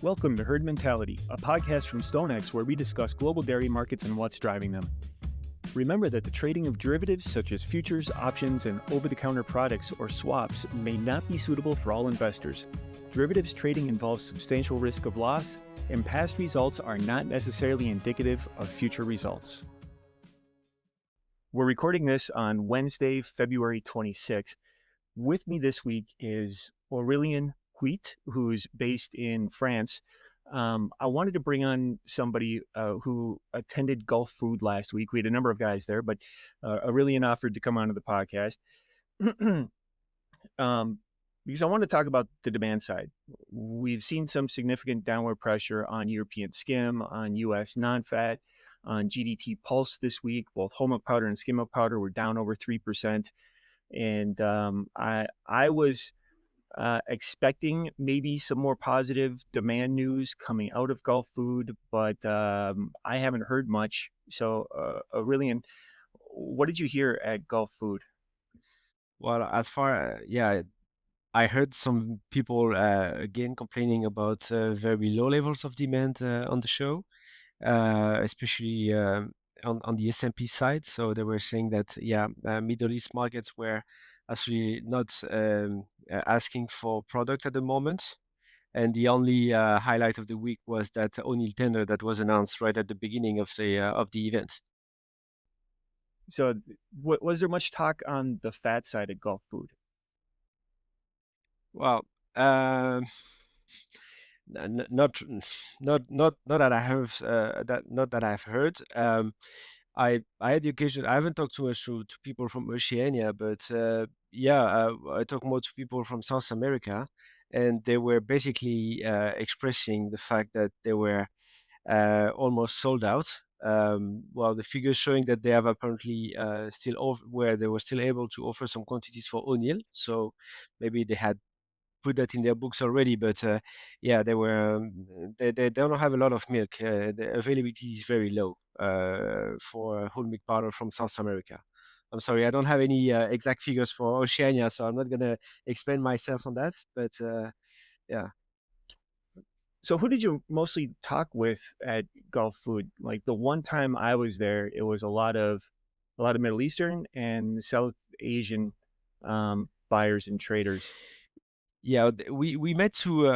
Welcome to Herd Mentality, a podcast from StoneX where we discuss global dairy markets and what's driving them. Remember that the trading of derivatives such as futures, options, and over the counter products or swaps may not be suitable for all investors. Derivatives trading involves substantial risk of loss, and past results are not necessarily indicative of future results. We're recording this on Wednesday, February 26th. With me this week is Aurélien Huit, who's based in France. I wanted to bring on somebody who attended Gulfood last week. We had a number of guys there, but Aurélien offered to come onto the podcast because I want to talk about the demand side. We've seen some significant downward pressure on European skim, on U.S. non-fat, on GDT Pulse this week. Both whole milk powder and skim milk powder were down over 3%. And I was expecting maybe some more positive demand news coming out of Gulfood, but I haven't heard much. So, Aurélien, what did you hear at Gulfood? Well, as far, I heard some people again complaining about very low levels of demand on the show, especially on the S&P side. So they were saying that, Middle East markets were actually not asking for product at the moment. And the only highlight of the week was that ONIL tender that was announced right at the beginning of the event. So, was there much talk on the fat side at Gulfood? Well, um, not not that I have not that I've heard. I had the occasion. I haven't talked too much to people from Oceania, but I talked more to people from South America, and they were basically expressing the fact that they were almost sold out. Well, the figures showing that they have apparently still where they were still able to offer some quantities for O'Neill, so maybe they had put that in their books already, but they were they don't have a lot of milk. The availability is very low for whole milk powder from South America. I'm sorry, I don't have any exact figures for Oceania, so I'm not gonna expand myself on that. But yeah. So, who did you mostly talk with at Gulfood? Like the one time I was there, it was a lot of Middle Eastern and South Asian buyers and traders. Yeah, we met to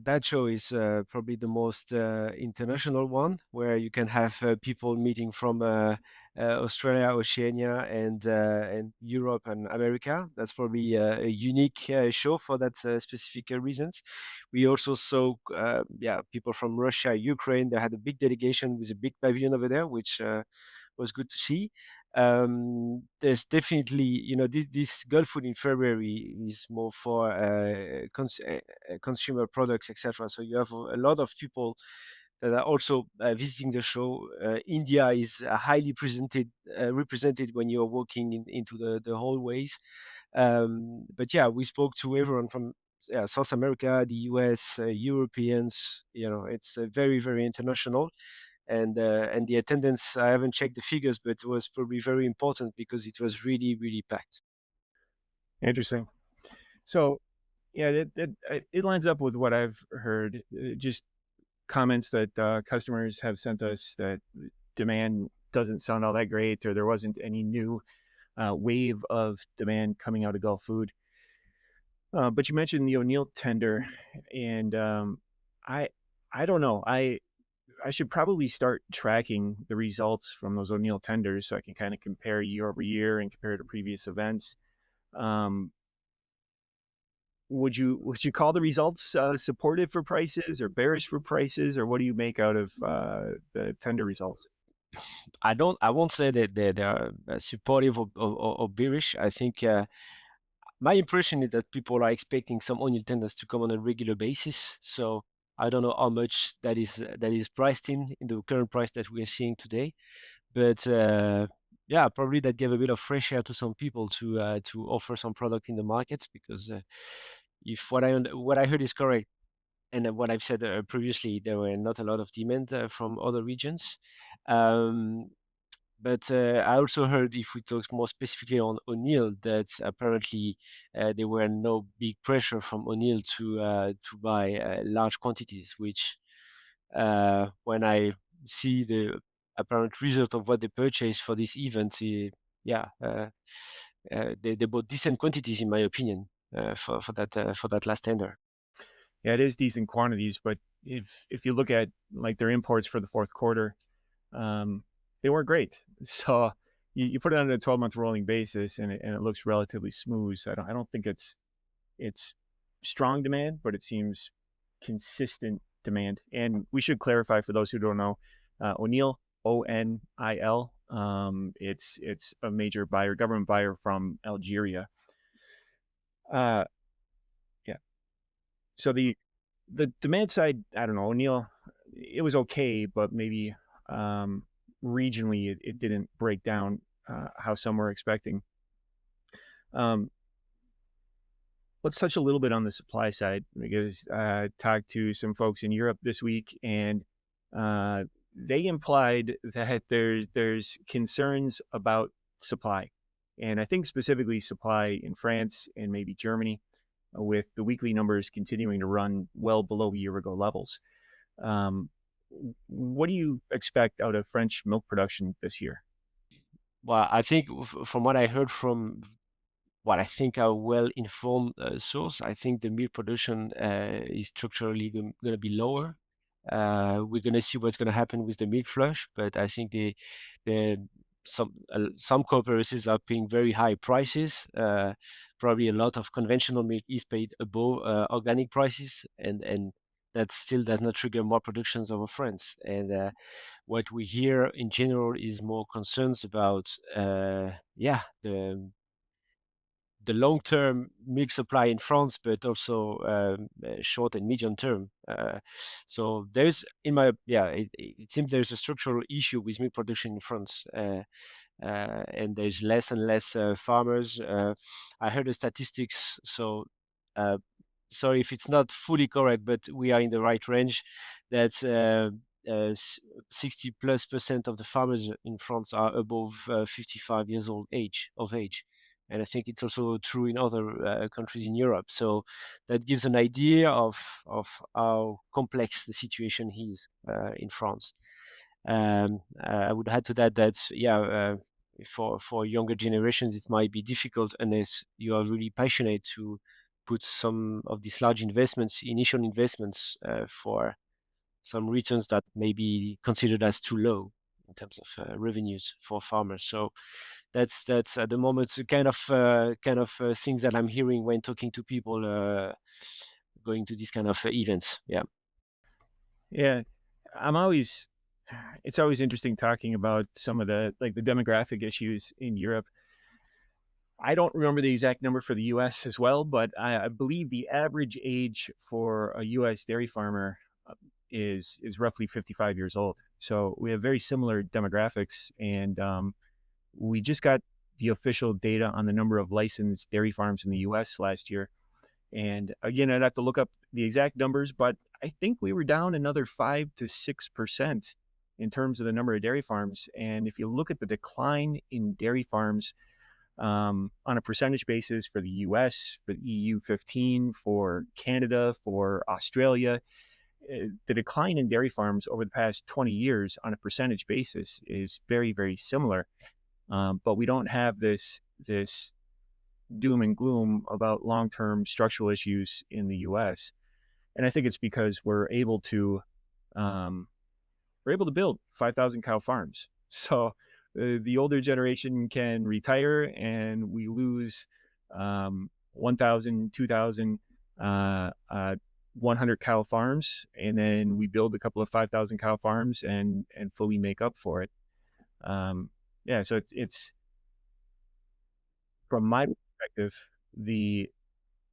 that show is probably the most international one where you can have people meeting from Australia, Oceania, and Europe and America. That's probably a unique show for that specific reasons. We also saw people from Russia, Ukraine. They had a big delegation with a big pavilion over there, which was good to see. There's definitely, this Gulfood in February is more for consumer products, etc. So you have a lot of people that are also visiting the show. India is highly represented when you're walking into the hallways. But yeah, we spoke to everyone from South America, the US, Europeans. It's very, very international, and the attendance, I haven't checked the figures, but it was probably very important because it was really, really packed. Interesting. So, yeah, it lines up with what I've heard. Just comments that customers have sent us that demand doesn't sound all that great, or there wasn't any new wave of demand coming out of Gulfood. But you mentioned the O'Neill tender, and I I don't know. I should probably start tracking the results from those O'Neill tenders so I can kind of compare year over year and compare to previous events. Um, would you call the results supportive for prices or bearish for prices, or what do you make out of the tender results? I won't say that they are supportive or bearish. I think my impression is that people are expecting some onion tenders to come on a regular basis. So I don't know how much that is priced in the current price that we are seeing today. But yeah, probably that gave a bit of fresh air to some people to offer some product in the markets because if what I heard is correct, and what I've said previously, there were not a lot of demand from other regions. Um, But I also heard, if we talk more specifically on ONIL, that apparently there were no big pressure from ONIL to buy large quantities. Which, when I see the apparent result of what they purchased for this event, yeah, they bought decent quantities, in my opinion, for that last tender. Yeah, it is decent quantities, but if you look at like their imports for the fourth quarter, um, they weren't great. So you put it on a 12-month rolling basis, and it looks relatively smooth. So I don't think it's strong demand, but it seems consistent demand. And we should clarify for those who don't know, O'Neill, ONIL. It's a major buyer, government buyer from Algeria. Uh, yeah. So the demand side, I don't know, O'Neill, it was okay, but maybe um, regionally it didn't break down how some were expecting. Um, let's touch a little bit on the supply side because I talked to some folks in Europe this week, and uh, they implied that there's concerns about supply, and I think specifically supply in France and maybe Germany, with the weekly numbers continuing to run well below year ago levels. Um, what do you expect out of French milk production this year? Well, I think from what I heard from what I think are well-informed source, I think the milk production is structurally going to be lower. We're going to see what's going to happen with the milk flush, but I think the some cooperatives are paying very high prices. Probably a lot of conventional milk is paid above organic prices, and that still does not trigger more productions over France. And what we hear in general is more concerns about yeah, the long-term milk supply in France, but also short and medium term. So there's, in my yeah, it seems there's a structural issue with milk production in France. And there's less and less farmers. I heard the statistics, so uh, sorry if it's not fully correct, but we are in the right range. That 60 plus percent of the farmers in France are above 55 years old age. And I think it's also true in other countries in Europe. So that gives an idea of how complex the situation is in France. I would add to that that yeah, for younger generations, it might be difficult unless you are really passionate to put some of these large investments, initial investments, for some returns that may be considered as too low in terms of revenues for farmers. So that's at the moment the kind of things that I'm hearing when talking to people going to these kind of events. Yeah. Yeah, I'm always it's always interesting talking about some of the like the demographic issues in Europe. I don't remember the exact number for the US as well, but I believe the average age for a US dairy farmer uh, is roughly 55 years old. So we have very similar demographics, and we just got the official data on the number of licensed dairy farms in the US last year. And again, I'd have to look up the exact numbers, but I think we were down another 5 to 6% in terms of the number of dairy farms. And if you look at the decline in dairy farms on a percentage basis for the US, for the EU 15, for Canada, for Australia, the decline in dairy farms over the past 20 years on a percentage basis is very, very similar. But we don't have this doom and gloom about long-term structural issues in the U.S. And I think it's because um, we're able to build 5,000 cow farms. So the older generation can retire, and we lose 1,000, 2,000, 100 cow farms, and then we build a couple of 5,000 cow farms and fully make up for it. Um, yeah, so it's from my perspective, the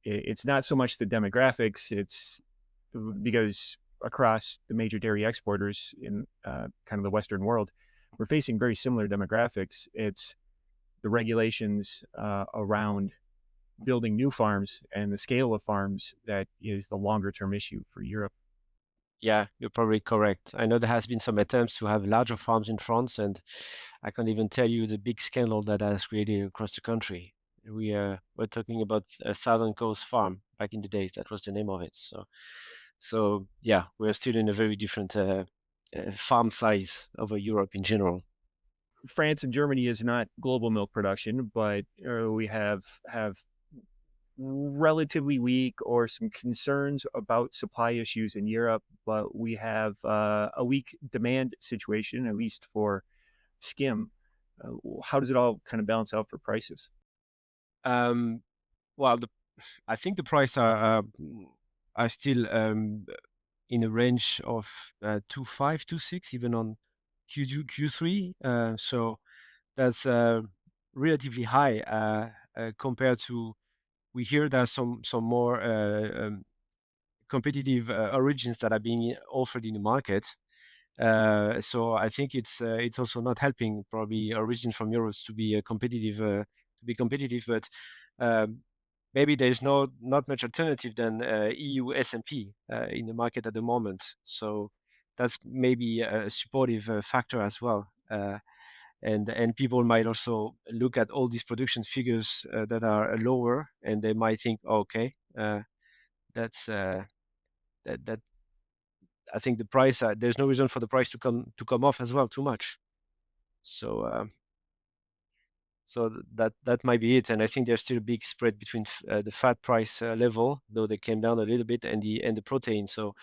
it's not so much the demographics, it's because across the major dairy exporters in kind of the Western world, we're facing very similar demographics. It's the regulations around building new farms and the scale of farms that is the longer term issue for Europe. Yeah, you're probably correct. I know there has been some attempts to have larger farms in France, and I can't even tell you the big scandal that has created across the country. We're talking about a Thousand Coast Farm back in the days. That was the name of it. So yeah, we're still in a very different farm size over Europe in general. France and Germany is not global milk production, but we have relatively weak or some concerns about supply issues in Europe, but we have a weak demand situation, at least for skim. How does it all kind of balance out for prices? Um, well, I think the price are still in a range of 2.5, 2.6, even on Q2, Q3. So that's relatively high compared to we hear there's some more competitive origins that are being offered in the market. So I think it's also not helping probably origins from Europe to be competitive but um, maybe there's not much alternative than EU SMP in the market at the moment. So that's maybe a supportive factor as well. And people might also look at all these production figures that are lower, and they might think, okay, that's that I think the price there's no reason for the price to come off as well too much. So that might be it. And I think there's still a big spread between the fat price level, though they came down a little bit, and the protein. So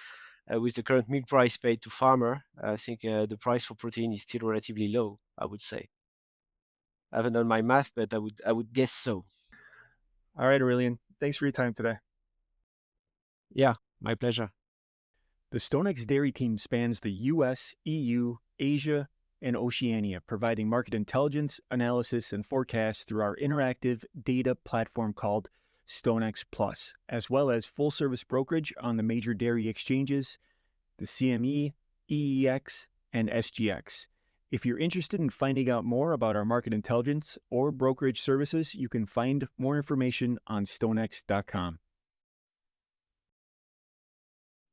with the current milk price paid to farmer, I think the price for protein is still relatively low, I would say. I haven't done my math, but I would guess so. All right, Aurelian, thanks for your time today. Yeah, my pleasure. The StoneX Dairy team spans the US, EU, Asia, and Oceania, providing market intelligence, analysis, and forecasts through our interactive data platform called StoneX Plus, as well as full service brokerage on the major dairy exchanges, the CME, EEX, and SGX. If you're interested in finding out more about our market intelligence or brokerage services, you can find more information on stonex.com.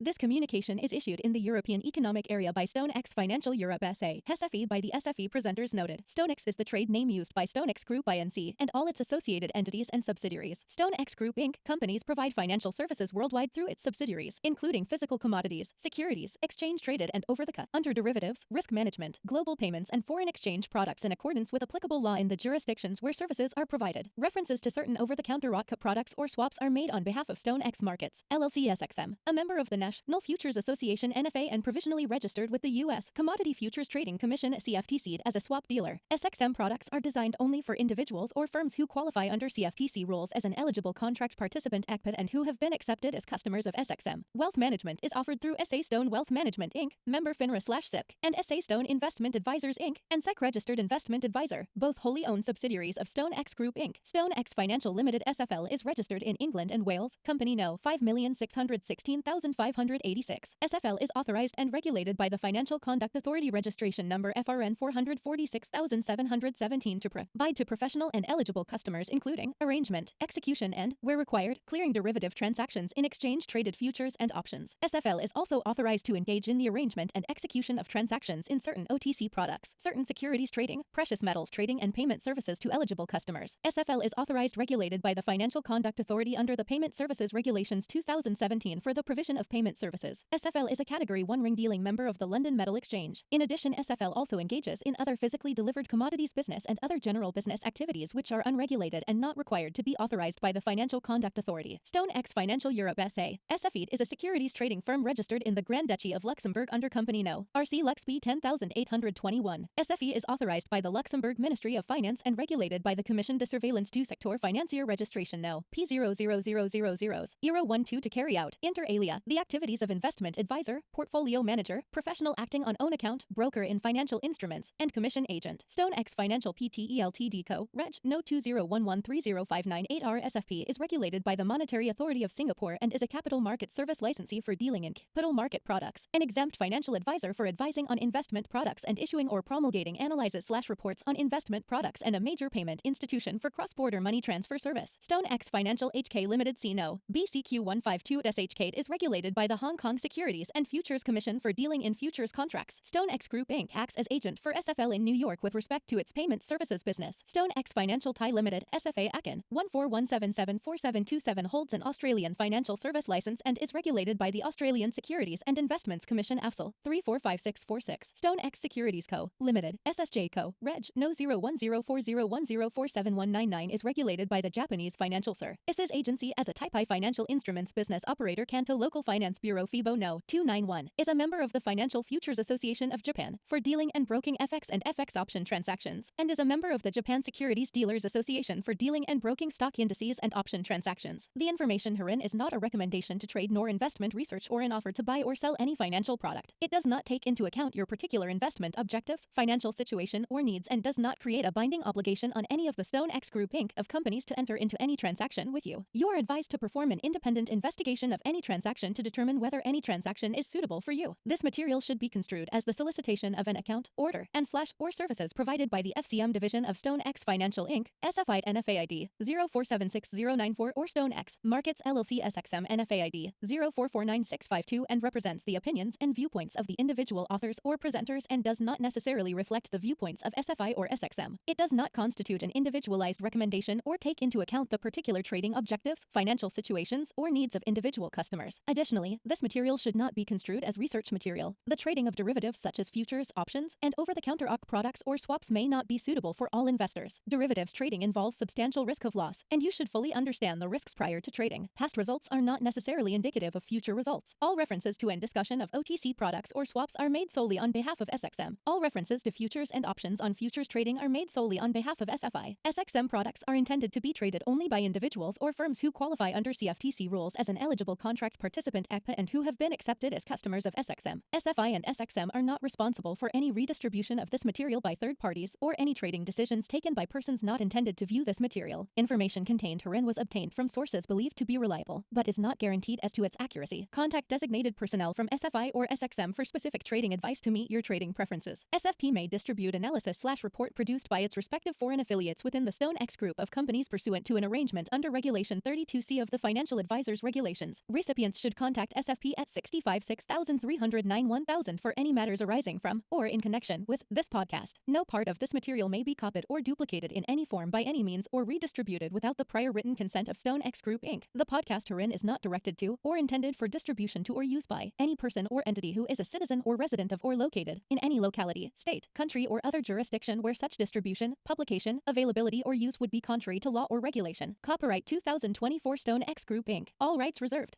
This communication is issued in the European Economic Area by StoneX Financial Europe SA, SFE by the SFE presenters noted. StoneX is the trade name used by StoneX Group Inc. and all its associated entities and subsidiaries. StoneX Group Inc. companies provide financial services worldwide through its subsidiaries, including physical commodities, securities, exchange traded and over-the-counter, under derivatives, risk management, global payments, and foreign exchange products in accordance with applicable law in the jurisdictions where services are provided. References to certain over-the-counter products or swaps are made on behalf of StoneX Markets, LLC SXM, a member of the National Futures Association NFA and provisionally registered with the U.S. Commodity Futures Trading Commission CFTC as a swap dealer. SXM products are designed only for individuals or firms who qualify under CFTC rules as an eligible contract participant ACPAT and who have been accepted as customers of SXM. Wealth management is offered through SA Stone Wealth Management Inc., member FINRA/SIPC, and SA Stone Investment Advisors Inc., and SEC Registered Investment Advisor, both wholly owned subsidiaries of StoneX Group Inc. StoneX Financial Limited SFL is registered in England and Wales, company No. 5,616,586. SFL is authorized and regulated by the Financial Conduct Authority registration number FRN 446,717 to provide to professional and eligible customers including arrangement, execution and, where required, clearing derivative transactions in exchange-traded futures and options. SFL is also authorized to engage in the arrangement and execution of transactions in certain OTC products, certain securities trading, precious metals trading and payment services to eligible customers. SFL is authorized regulated by the Financial Conduct Authority under the Payment Services Regulations 2017 for the provision of payment services. SFL is a Category 1 ring dealing member of the London Metal Exchange. In addition, SFL also engages in other physically delivered commodities business and other general business activities which are unregulated and not required to be authorized by the Financial Conduct Authority. StoneX Financial Europe SA, SFE is a securities trading firm registered in the Grand Duchy of Luxembourg under Company No. RC Lux B 10821. SFE is authorized by the Luxembourg Ministry of Finance and regulated by the Commission de Surveillance du Secteur Financier Registration No. P00000 to carry out, inter alia, the activities of investment advisor, portfolio manager, professional acting on own account, broker in financial instruments, and commission agent. StoneX Financial Pte Ltd Co. Reg. No. 2011305988R SFP is regulated by the Monetary Authority of Singapore and is a capital market service licensee for dealing in capital market products, an exempt financial advisor for advising on investment products and issuing or promulgating analyses/reports on investment products, and a major payment institution for cross-border money transfer service. StoneX Financial HK Limited C. No. BCQ 152 SHK is regulated by by the Hong Kong Securities and Futures Commission for dealing in futures contracts. StoneX Group Inc. acts as agent for SFL in New York with respect to its payment services business. StoneX Financial Thai Limited, SFA Akin, 141774727 holds an Australian financial service license and is regulated by the Australian Securities and Investments Commission AFSL 345646. StoneX Securities Co. Limited, SSJ Co. Reg. No 0104010471999 is regulated by the Japanese Financial Ser. ISIS Agency as a Type I Financial Instruments Business Operator Kanto Local Finance Bureau FIBO No. 291 is a member of the Financial Futures Association of Japan for dealing and broking FX and FX option transactions, and is a member of the Japan Securities Dealers Association for dealing and broking stock indices and option transactions. The information herein is not a recommendation to trade nor investment research or an offer to buy or sell any financial product. It does not take into account your particular investment objectives, financial situation, or needs and does not create a binding obligation on any of the StoneX Group Inc. of companies to enter into any transaction with you. You are advised to perform an independent investigation of any transaction to determine whether any transaction is suitable for you. This material should be construed as the solicitation of an account, order, and/or services provided by the FCM division of StoneX Financial Inc., SFI NFAID 0476094 or StoneX Markets LLC SXM NFAID 0449652 and represents the opinions and viewpoints of the individual authors or presenters and does not necessarily reflect the viewpoints of SFI or SXM. It does not constitute an individualized recommendation or take into account the particular trading objectives, financial situations, or needs of individual customers. Additionally, this material should not be construed as research material. The trading of derivatives such as futures, options, and over-the-counter OC products or swaps may not be suitable for all investors. Derivatives trading involves substantial risk of loss, and you should fully understand the risks prior to trading. Past results are not necessarily indicative of future results. All references to and discussion of OTC products or swaps are made solely on behalf of SXM. All references to futures and options on futures trading are made solely on behalf of SFI. SXM products are intended to be traded only by individuals or firms who qualify under CFTC rules as an eligible contract participant ACPA and who have been accepted as customers of SXM. SFI and SXM are not responsible for any redistribution of this material by third parties or any trading decisions taken by persons not intended to view this material. Information contained herein was obtained from sources believed to be reliable, but is not guaranteed as to its accuracy. Contact designated personnel from SFI or SXM for specific trading advice to meet your trading preferences. SFP may distribute analysis/report produced by its respective foreign affiliates within the StoneX Group of companies pursuant to an arrangement under Regulation 32C of the Financial Advisors Regulations. Recipients should contact SFP at 656-309-1000 for any matters arising from or in connection with this podcast. No part of this material may be copied or duplicated in any form by any means or redistributed without the prior written consent of StoneX Group Inc. The podcast herein is not directed to or intended for distribution to or use by any person or entity who is a citizen or resident of or located in any locality, state, country, or other jurisdiction where such distribution, publication, availability, or use would be contrary to law or regulation. Copyright 2024 StoneX Group Inc. All rights reserved.